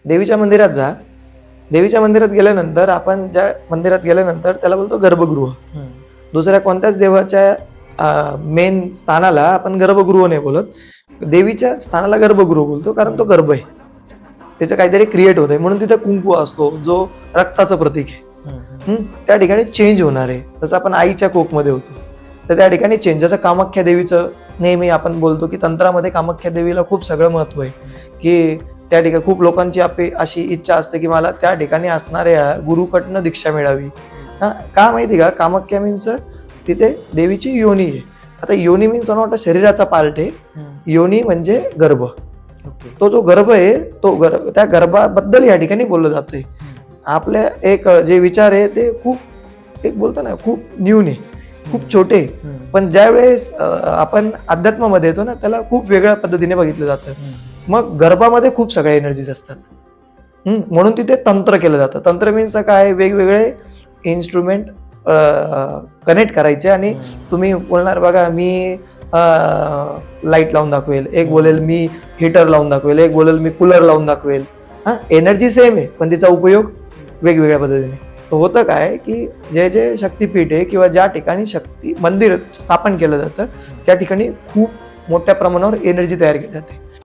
देवीच्या मंदिरात जा. देवीच्या मंदिरात गेल्यानंतर आपण ज्या मंदिरात गेल्यानंतर त्याला बोलतो गर्भगृह. दुसऱ्या कोणत्याच देवाच्या मेन स्थानाला आपण गर्भगृह नाही बोलत. देवीच्या स्थानाला गर्भगृह बोलतो, कारण तो गर्भ आहे, त्याचं काहीतरी क्रिएट होत आहे, म्हणून तिथे कुंकू असतो जो रक्ताचं प्रतीक आहे. त्या ठिकाणी चेंज होणार आहे. जसं आपण आईच्या कोकमध्ये होतो, तर त्या ठिकाणी चेंज. जसं कामाख्या देवीचं नेहमी आपण बोलतो की तंत्रामध्ये कामाख्या देवीला खूप सगळं महत्व आहे, की त्या ठिकाणी खूप लोकांची अशी इच्छा असते की मला त्या ठिकाणी असणाऱ्या गुरुकडनं दीक्षा मिळावी. का माहिती का? कामाख्या मीन्स तिथे देवीची योनी आहे. आता योनी मीन्स नॉट शरीराचा पार्ट आहे. योनी म्हणजे गर्भ. तो जो गर्भ आहे तो त्या गर्भाबद्दल या ठिकाणी बोललं जातंय. आपल्या एक जे विचार आहे ते खूप एक बोलतो ना खूप न्यून आहे, खूप छोटे. पण ज्या वेळेस आपण अध्यात्मामध्ये येतो ना त्याला खूप वेगळ्या पद्धतीने बघितलं जातं. मग गर्भामध्ये खूप सगळ्या एनर्जीज असतात, म्हणून तिथे तंत्र केलं जातं. तंत्र मीन्स काय? वेगवेगळे इन्स्ट्रुमेंट कनेक्ट करायचे. आणि तुम्ही बोलणार बघा मी लाईट लावून दाखवेल, एक बोलेल मी हीटर लावून दाखवेल, एक बोलेल मी कूलर लावून दाखवेल. एनर्जी सेम आहे पण तिचा उपयोग वेगवेगळ्या पद्धतीने. तर होतं काय की जे जे शक्तीपीठ आहे किंवा ज्या ठिकाणी शक्ती मंदिर स्थापन केलं जातं त्या ठिकाणी खूप मोठ्या प्रमाणावर एनर्जी तयार केली जाते.